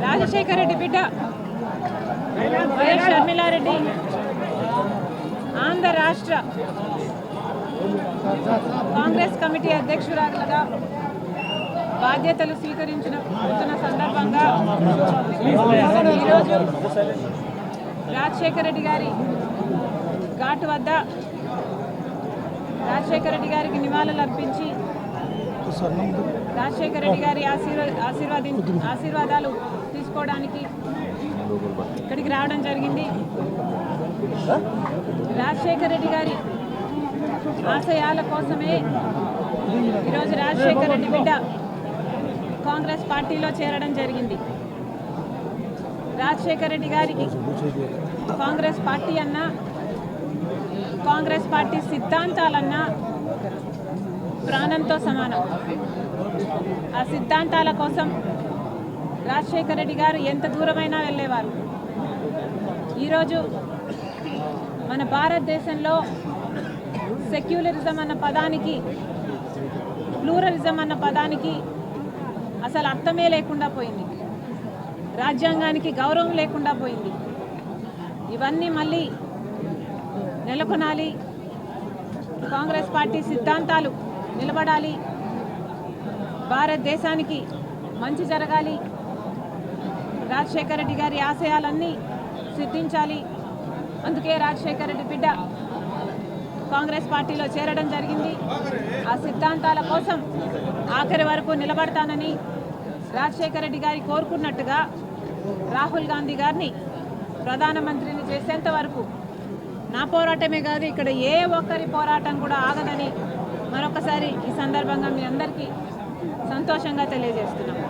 రాజశేఖర రెడ్డి బిడ్డ వైఎస్ షర్మిలారెడ్డి ఆంధ్ర రాష్ట్ర కాంగ్రెస్ కమిటీ అధ్యక్షురాలుగా బాధ్యతలు స్వీకరించిన సందర్భంగా ఈరోజు రాజశేఖర రెడ్డి గారి ఘాటు వద్ద రాజశేఖర రెడ్డి గారికి నివాళులు అర్పించి రాజశేఖర రెడ్డి గారి ఆశీర్వాదాలు తీసుకోవడానికి ఇక్కడికి రావడం జరిగింది. రాజశేఖర రెడ్డి గారి ఆశయాల కోసమే ఈరోజు రాజశేఖర రెడ్డి బిడ్డ కాంగ్రెస్ పార్టీలో చేరడం జరిగింది. రాజశేఖర రెడ్డి గారికి కాంగ్రెస్ పార్టీ అన్నా, కాంగ్రెస్ పార్టీ సిద్ధాంతాలన్నా ప్రాణంతో సమానం. ఆ సిద్ధాంతాల కోసం రాజశేఖర రెడ్డి గారు ఎంత దూరమైనా వెళ్ళేవారు. ఈరోజు మన భారతదేశంలో సెక్యులరిజం అన్న పదానికి, ప్లూరలిజం అన్న పదానికి అసలు అర్థమే లేకుండా పోయింది. రాజ్యాంగానికి గౌరవం లేకుండా పోయింది. ఇవన్నీ మళ్ళీ నెలకొనాలి. కాంగ్రెస్ పార్టీ సిద్ధాంతాలు నిలబడాలి. భారతదేశానికి మంచి జరగాలి. రాజశేఖర రెడ్డి గారి ఆశయాలన్నీ సిద్ధించాలి. అందుకే రాజశేఖర రెడ్డి బిడ్డ కాంగ్రెస్ పార్టీలో చేరడం జరిగింది. ఆ సిద్ధాంతాల కోసం ఆఖరి వరకు నిలబడతానని రాజశేఖర రెడ్డి గారి కోరుకున్నట్టుగా రాహుల్ గాంధీ గారిని ప్రధానమంత్రిని చేసేంత వరకు నా పోరాటమే కాదు, ఇక్కడ ఏ ఒక్కరి పోరాటం కూడా ఆగదని మరొకసారి ఈ సందర్భంగా మీ అందరికీ సంతోషంగా తెలియజేస్తున్నాను.